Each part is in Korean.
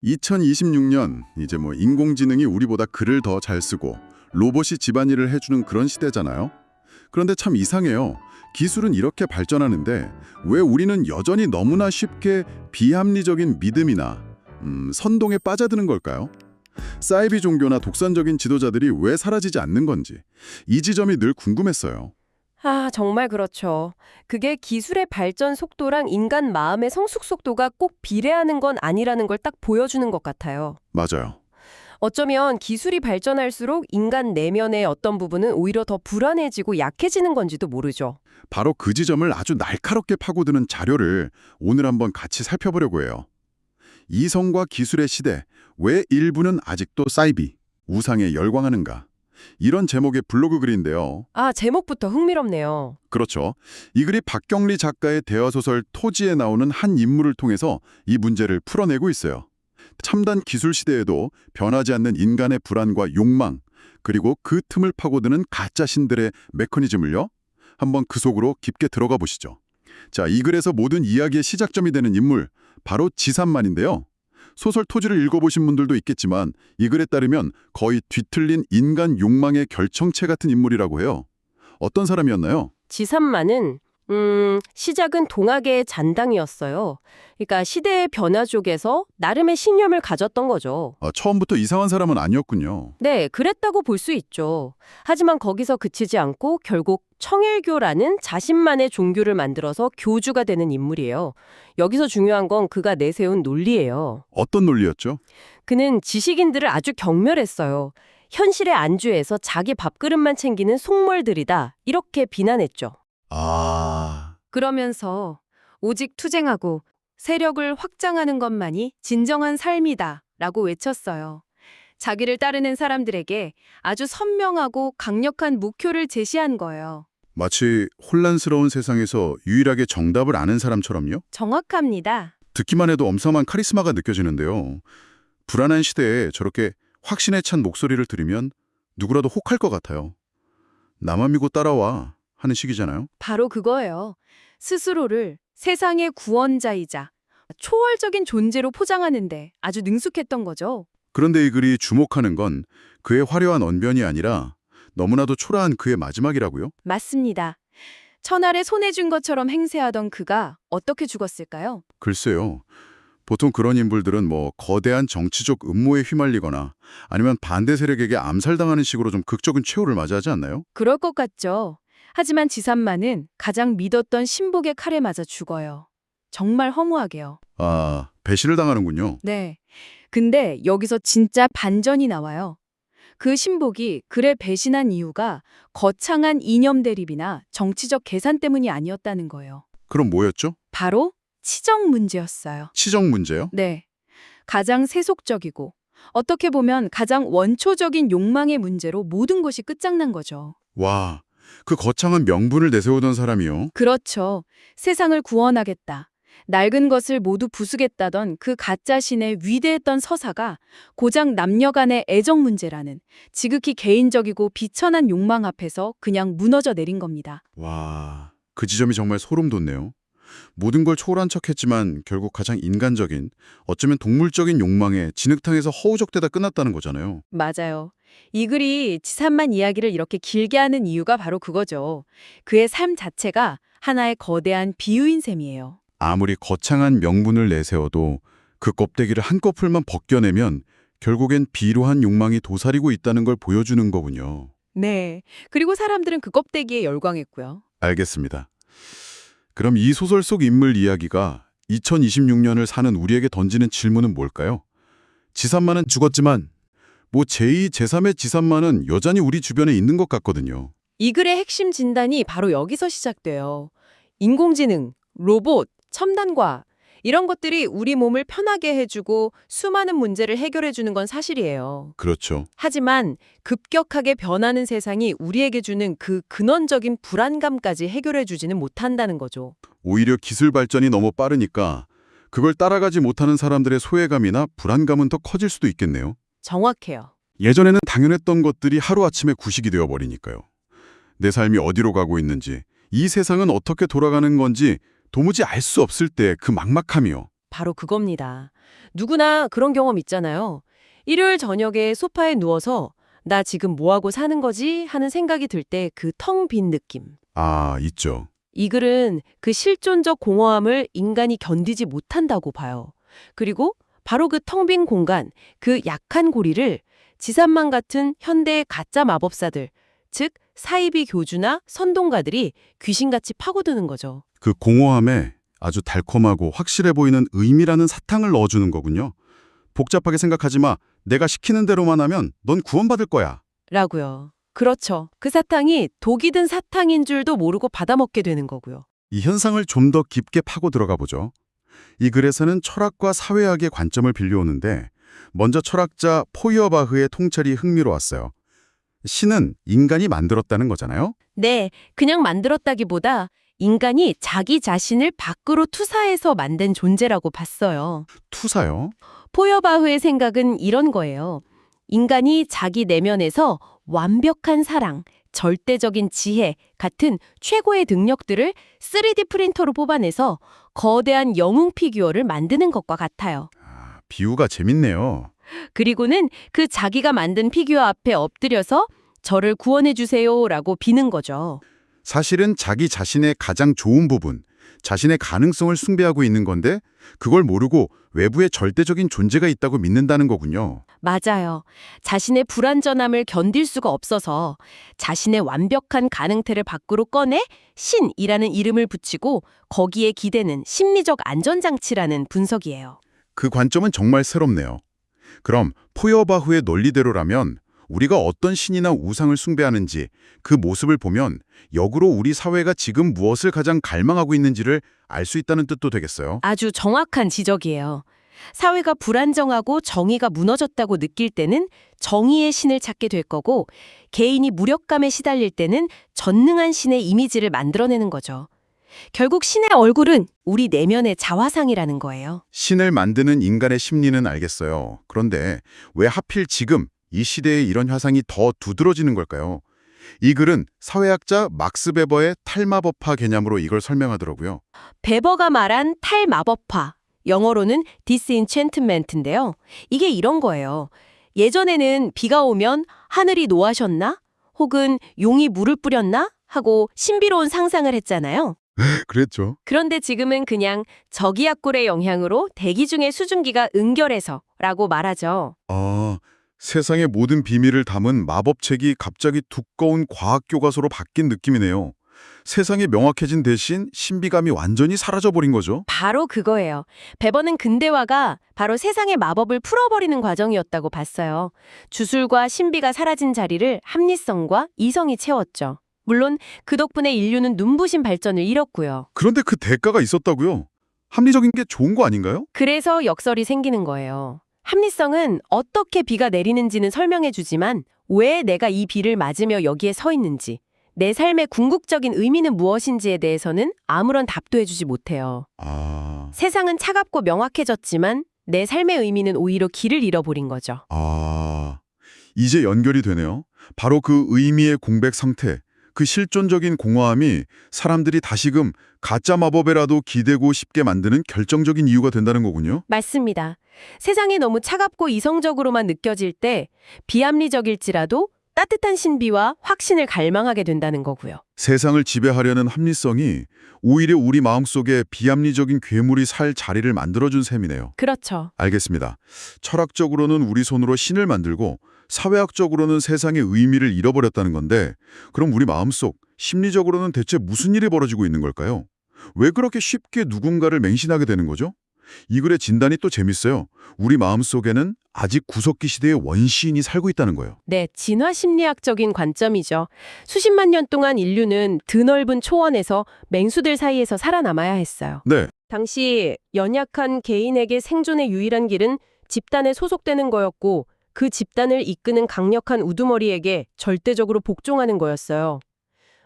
2026년 이제 뭐 인공지능이 우리보다 글을 더 잘 쓰고 로봇이 집안일을 해주는 그런 시대잖아요. 그런데 참 이상해요. 기술은 이렇게 발전하는데 왜 우리는 여전히 너무나 쉽게 비합리적인 믿음이나 선동에 빠져드는 걸까요? 사이비 종교나 독선적인 지도자들이 왜 사라지지 않는 건지 이 지점이 늘 궁금했어요. 아, 정말 그렇죠. 그게 기술의 발전 속도랑 인간 마음의 성숙 속도가 꼭 비례하는 건 아니라는 걸 딱 보여주는 것 같아요. 맞아요. 어쩌면 기술이 발전할수록 인간 내면의 어떤 부분은 오히려 더 불안해지고 약해지는 건지도 모르죠. 바로 그 지점을 아주 날카롭게 파고드는 자료를 오늘 한번 같이 살펴보려고 해요. 이성과 기술의 시대, 왜 일부는 아직도 사이비, 우상에 열광하는가? 이런 제목의 블로그 글인데요. 아, 제목부터 흥미롭네요. 그렇죠. 이 글이 박경리 작가의 대화소설 토지에 나오는 한 인물을 통해서 이 문제를 풀어내고 있어요. 첨단 기술 시대에도 변하지 않는 인간의 불안과 욕망, 그리고 그 틈을 파고드는 가짜 신들의 메커니즘을요. 한번 그 속으로 깊게 들어가 보시죠. 자, 이 글에서 모든 이야기의 시작점이 되는 인물, 바로 지산만인데요. 소설 토지를 읽어보신 분들도 있겠지만 이 글에 따르면 거의 뒤틀린 인간 욕망의 결정체 같은 인물이라고 해요. 어떤 사람이었나요? 지산만은 시작은 동학의 잔당이었어요. 그러니까 시대의 변화 쪽에서 나름의 신념을 가졌던 거죠. 처음부터 이상한 사람은 아니었군요. 네, 그랬다고 볼 수 있죠. 하지만 거기서 그치지 않고 결국 청일교라는 자신만의 종교를 만들어서 교주가 되는 인물이에요. 여기서 중요한 건 그가 내세운 논리예요. 어떤 논리였죠? 그는 지식인들을 아주 경멸했어요. 현실에 안주해서 자기 밥그릇만 챙기는 속물들이다. 이렇게 비난했죠. 그러면서 오직 투쟁하고 세력을 확장하는 것만이 진정한 삶이다 라고 외쳤어요. 자기를 따르는 사람들에게 아주 선명하고 강력한目標를 제시한 거예요. 마치 혼란스러운 세상에서 유일하게 정답을 아는 사람처럼요? 정확합니다. 듣기만 해도 엄청난 카리스마가 느껴지는데요. 불안한 시대에 저렇게 확신에 찬 목소리를 들으면 누구라도 혹할 것 같아요. 나만 믿고 따라와 하는 식이잖아요. 바로 그거예요. 스스로를 세상의 구원자이자 초월적인 존재로 포장하는데 아주 능숙했던 거죠. 그런데 이 글이 주목하는 건 그의 화려한 언변이 아니라 너무나도 초라한 그의 마지막이라고요? 맞습니다. 천하를 손에 쥔 것처럼 행세하던 그가 어떻게 죽었을까요? 글쎄요. 보통 그런 인물들은 뭐 거대한 정치적 음모에 휘말리거나 아니면 반대 세력에게 암살당하는 식으로 좀 극적인 최후를 맞이하지 않나요? 그럴 것 같죠. 하지만 지산만은 가장 믿었던 신복의 칼에 맞아 죽어요. 정말 허무하게요. 배신을 당하는군요. 네. 근데 여기서 진짜 반전이 나와요. 그 신복이 그를 배신한 이유가 거창한 이념 대립이나 정치적 계산 때문이 아니었다는 거예요. 그럼 뭐였죠? 바로 치적 문제였어요. 치적 문제요? 네. 가장 세속적이고 어떻게 보면 가장 원초적인 욕망의 문제로 모든 것이 끝장난 거죠. 와, 그 거창한 명분을 내세우던 사람이요. 그렇죠. 세상을 구원하겠다. 낡은 것을 모두 부수겠다던 그 가짜 신의 위대했던 서사가 고작 남녀 간의 애정 문제라는 지극히 개인적이고 비천한 욕망 앞에서 그냥 무너져 내린 겁니다. 와, 그 지점이 정말 소름 돋네요. 모든 걸 초월한 척했지만 결국 가장 인간적인, 어쩌면 동물적인 욕망에 진흙탕에서 허우적대다 끝났다는 거잖아요. 맞아요. 이 글이 지산만 이야기를 이렇게 길게 하는 이유가 바로 그거죠. 그의 삶 자체가 하나의 거대한 비유인 셈이에요. 아무리 거창한 명분을 내세워도 그 껍데기를 한꺼풀만 벗겨내면 결국엔 비루한 욕망이 도사리고 있다는 걸 보여주는 거군요. 네. 그리고 사람들은 그 껍데기에 열광했고요. 알겠습니다. 그럼 이 소설 속 인물 이야기가 2026년을 사는 우리에게 던지는 질문은 뭘까요? 지산만은 죽었지만 뭐 제2, 제3의 지산만은 여전히 우리 주변에 있는 것 같거든요. 이 글의 핵심 진단이 바로 여기서 시작돼요. 인공지능, 로봇, 첨단과학 이런 것들이 우리 몸을 편하게 해주고 수많은 문제를 해결해주는 건 사실이에요. 그렇죠. 하지만 급격하게 변하는 세상이 우리에게 주는 그 근원적인 불안감까지 해결해주지는 못한다는 거죠. 오히려 기술 발전이 너무 빠르니까 그걸 따라가지 못하는 사람들의 소외감이나 불안감은 더 커질 수도 있겠네요. 정확해요. 예전에는 당연했던 것들이 하루아침에 구식이 되어버리니까요. 내 삶이 어디로 가고 있는지, 이 세상은 어떻게 돌아가는 건지 도무지 알 수 없을 때 그 막막함이요. 바로 그겁니다. 누구나 그런 경험 있잖아요. 일요일 저녁에 소파에 누워서 나 지금 뭐하고 사는 거지? 하는 생각이 들 때 그 텅 빈 느낌. 아, 있죠. 이 글은 그 실존적 공허함을 인간이 견디지 못한다고 봐요. 그리고 바로 그 텅 빈 공간, 그 약한 고리를 지산만 같은 현대의 가짜 마법사들, 즉 사이비 교주나 선동가들이 귀신같이 파고드는 거죠. 그 공허함에 아주 달콤하고 확실해 보이는 의미라는 사탕을 넣어주는 거군요. 복잡하게 생각하지 마. 내가 시키는 대로만 하면 넌 구원받을 거야. 라고요. 그렇죠. 그 사탕이 독이 든 사탕인 줄도 모르고 받아먹게 되는 거고요. 이 현상을 좀 더 깊게 파고 들어가 보죠. 이 글에서는 철학과 사회학의 관점을 빌려오는데 먼저 철학자 포이어바흐의 통찰이 흥미로웠어요. 신은 인간이 만들었다는 거잖아요. 네, 그냥 만들었다기보다 인간이 자기 자신을 밖으로 투사해서 만든 존재라고 봤어요. 투사요? 포여바흐의 생각은 이런 거예요. 인간이 자기 내면에서 완벽한 사랑, 절대적인 지혜 같은 최고의 능력들을 3D 프린터로 뽑아내서 거대한 영웅 피규어를 만드는 것과 같아요. 비유가 재밌네요. 그리고는 그 자기가 만든 피규어 앞에 엎드려서 저를 구원해 주세요라고 비는 거죠. 사실은 자기 자신의 가장 좋은 부분, 자신의 가능성을 숭배하고 있는 건데 그걸 모르고 외부에 절대적인 존재가 있다고 믿는다는 거군요. 맞아요. 자신의 불완전함을 견딜 수가 없어서 자신의 완벽한 가능태를 밖으로 꺼내 신이라는 이름을 붙이고 거기에 기대는 심리적 안전장치라는 분석이에요. 그 관점은 정말 새롭네요. 그럼 포여바흐의 논리대로라면 우리가 어떤 신이나 우상을 숭배하는지 그 모습을 보면 역으로 우리 사회가 지금 무엇을 가장 갈망하고 있는지를 알 수 있다는 뜻도 되겠어요. 아주 정확한 지적이에요. 사회가 불안정하고 정의가 무너졌다고 느낄 때는 정의의 신을 찾게 될 거고 개인이 무력감에 시달릴 때는 전능한 신의 이미지를 만들어내는 거죠. 결국 신의 얼굴은 우리 내면의 자화상이라는 거예요. 신을 만드는 인간의 심리는 알겠어요. 그런데 왜 하필 지금 이 시대에 이런 화상이 더 두드러지는 걸까요? 이 글은 사회학자 막스 베버의 탈마법화 개념으로 이걸 설명하더라고요. 베버가 말한 탈마법화, 영어로는 disenchantment인데요. 이게 이런 거예요. 예전에는 비가 오면 하늘이 노하셨나? 혹은 용이 물을 뿌렸나? 하고 신비로운 상상을 했잖아요. 그랬죠. 그런데 지금은 그냥 저기압골의 영향으로 대기 중의 수증기가 응결해서 라고 말하죠. 세상의 모든 비밀을 담은 마법책이 갑자기 두꺼운 과학 교과서로 바뀐 느낌이네요. 세상이 명확해진 대신 신비감이 완전히 사라져버린 거죠. 바로 그거예요. 베버는 근대화가 바로 세상의 마법을 풀어버리는 과정이었다고 봤어요. 주술과 신비가 사라진 자리를 합리성과 이성이 채웠죠. 물론 그 덕분에 인류는 눈부신 발전을 이뤘고요. 그런데 그 대가가 있었다고요? 합리적인 게 좋은 거 아닌가요? 그래서 역설이 생기는 거예요. 합리성은 어떻게 비가 내리는지는 설명해 주지만 왜 내가 이 비를 맞으며 여기에 서 있는지, 내 삶의 궁극적인 의미는 무엇인지에 대해서는 아무런 답도 해주지 못해요. 세상은 차갑고 명확해졌지만 내 삶의 의미는 오히려 길을 잃어버린 거죠. 이제 연결이 되네요. 바로 그 의미의 공백 상태, 그 실존적인 공허함이 사람들이 다시금 가짜 마법에라도 기대고 싶게 만드는 결정적인 이유가 된다는 거군요. 맞습니다. 세상이 너무 차갑고 이성적으로만 느껴질 때 비합리적일지라도 따뜻한 신비와 확신을 갈망하게 된다는 거고요. 세상을 지배하려는 합리성이 오히려 우리 마음속에 비합리적인 괴물이 살 자리를 만들어준 셈이네요. 그렇죠. 알겠습니다. 철학적으로는 우리 손으로 신을 만들고 사회학적으로는 세상의 의미를 잃어버렸다는 건데 그럼 우리 마음속, 심리적으로는 대체 무슨 일이 벌어지고 있는 걸까요? 왜 그렇게 쉽게 누군가를 맹신하게 되는 거죠? 이 글의 진단이 또 재밌어요. 우리 마음속에는 아직 구석기 시대의 원시인이 살고 있다는 거예요. 네, 진화 심리학적인 관점이죠. 수십만 년 동안 인류는 드넓은 초원에서 맹수들 사이에서 살아남아야 했어요. 네. 당시 연약한 개인에게 생존의 유일한 길은 집단에 소속되는 거였고 그 집단을 이끄는 강력한 우두머리에게 절대적으로 복종하는 거였어요.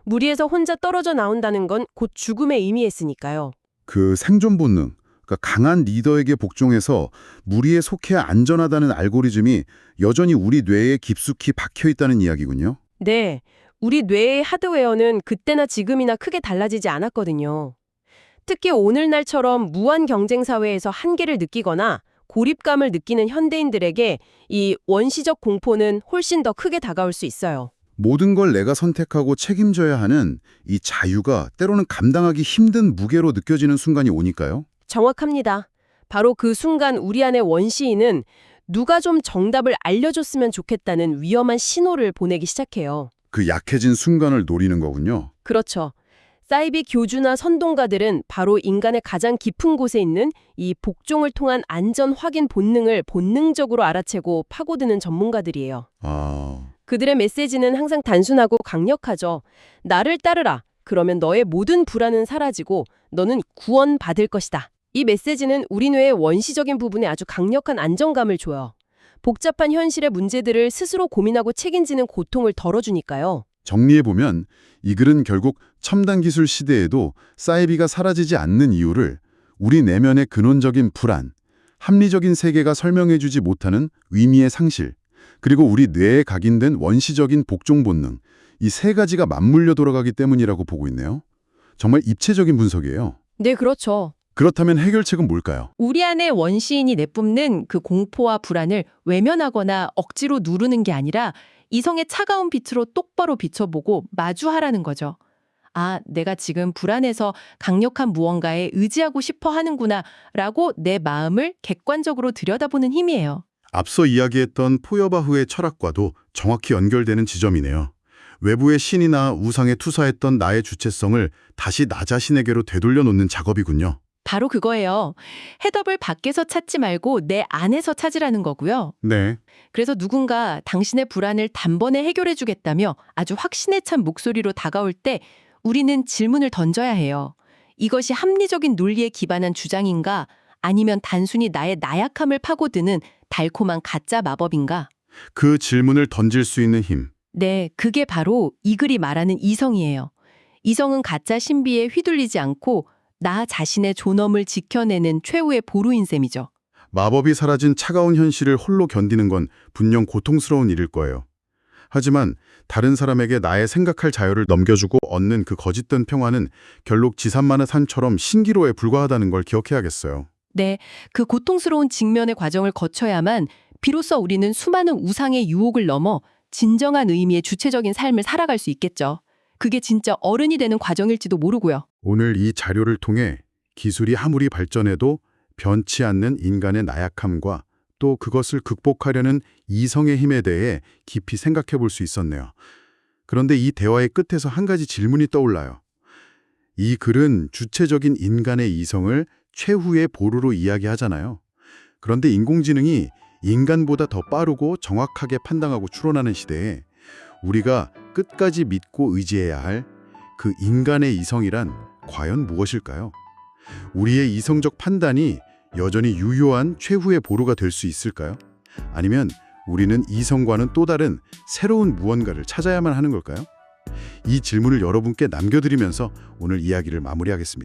무리에서 혼자 떨어져 나온다는 건 곧 죽음에 의미했으니까요. 그 생존 본능, 그러니까 강한 리더에게 복종해서 무리에 속해야 안전하다는 알고리즘이 여전히 우리 뇌에 깊숙이 박혀 있다는 이야기군요. 네, 우리 뇌의 하드웨어는 그때나 지금이나 크게 달라지지 않았거든요. 특히 오늘날처럼 무한 경쟁 사회에서 한계를 느끼거나 고립감을 느끼는 현대인들에게 이 원시적 공포는 훨씬 더 크게 다가올 수 있어요. 모든 걸 내가 선택하고 책임져야 하는 이 자유가 때로는 감당하기 힘든 무게로 느껴지는 순간이 오니까요. 정확합니다. 바로 그 순간 우리 안의 원시인은 누가 좀 정답을 알려줬으면 좋겠다는 위험한 신호를 보내기 시작해요. 그 약해진 순간을 노리는 거군요. 그렇죠. 사이비 교주나 선동가들은 바로 인간의 가장 깊은 곳에 있는 이 복종을 통한 안전 확인 본능을 본능적으로 알아채고 파고드는 전문가들이에요. 아, 그들의 메시지는 항상 단순하고 강력하죠. 나를 따르라. 그러면 너의 모든 불안은 사라지고 너는 구원받을 것이다. 이 메시지는 우리 뇌의 원시적인 부분에 아주 강력한 안정감을 줘요. 복잡한 현실의 문제들을 스스로 고민하고 책임지는 고통을 덜어주니까요. 정리해보면 이 글은 결국 첨단 기술 시대에도 사이비가 사라지지 않는 이유를 우리 내면의 근원적인 불안, 합리적인 세계가 설명해주지 못하는 의미의 상실, 그리고 우리 뇌에 각인된 원시적인 복종 본능, 이 세 가지가 맞물려 돌아가기 때문이라고 보고 있네요. 정말 입체적인 분석이에요. 네, 그렇죠. 그렇다면 해결책은 뭘까요? 우리 안에 원시인이 내뿜는 그 공포와 불안을 외면하거나 억지로 누르는 게 아니라 이성의 차가운 빛으로 똑바로 비춰보고 마주하라는 거죠. 아, 내가 지금 불안해서 강력한 무언가에 의지하고 싶어 하는구나 라고 내 마음을 객관적으로 들여다보는 힘이에요. 앞서 이야기했던 포여바흐의 철학과도 정확히 연결되는 지점이네요. 외부의 신이나 우상에 투사했던 나의 주체성을 다시 나 자신에게로 되돌려 놓는 작업이군요. 바로 그거예요. 해답을 밖에서 찾지 말고 내 안에서 찾으라는 거고요. 네. 그래서 누군가 당신의 불안을 단번에 해결해 주겠다며 아주 확신에 찬 목소리로 다가올 때 우리는 질문을 던져야 해요. 이것이 합리적인 논리에 기반한 주장인가? 아니면 단순히 나의 나약함을 파고드는 달콤한 가짜 마법인가? 그 질문을 던질 수 있는 힘. 네, 그게 바로 이 글이 말하는 이성이에요. 이성은 가짜 신비에 휘둘리지 않고 나 자신의 존엄을 지켜내는 최후의 보루인 셈이죠. 마법이 사라진 차가운 현실을 홀로 견디는 건 분명 고통스러운 일일 거예요. 하지만 다른 사람에게 나의 생각할 자유를 넘겨주고 얻는 그 거짓된 평화는 결국 지산만의 산처럼 신기로에 불과하다는 걸 기억해야겠어요. 네, 그 고통스러운 직면의 과정을 거쳐야만 비로소 우리는 수많은 우상의 유혹을 넘어 진정한 의미의 주체적인 삶을 살아갈 수 있겠죠. 그게 진짜 어른이 되는 과정일지도 모르고요. 오늘 이 자료를 통해 기술이 아무리 발전해도 변치 않는 인간의 나약함과 또 그것을 극복하려는 이성의 힘에 대해 깊이 생각해 볼 수 있었네요. 그런데 이 대화의 끝에서 한 가지 질문이 떠올라요. 이 글은 주체적인 인간의 이성을 최후의 보루로 이야기하잖아요. 그런데 인공지능이 인간보다 더 빠르고 정확하게 판단하고 추론하는 시대에 우리가 끝까지 믿고 의지해야 할 그 인간의 이성이란 과연 무엇일까요? 우리의 이성적 판단이 여전히 유효한 최후의 보루가 될 수 있을까요? 아니면 우리는 이성과는 또 다른 새로운 무언가를 찾아야만 하는 걸까요? 이 질문을 여러분께 남겨드리면서 오늘 이야기를 마무리하겠습니다.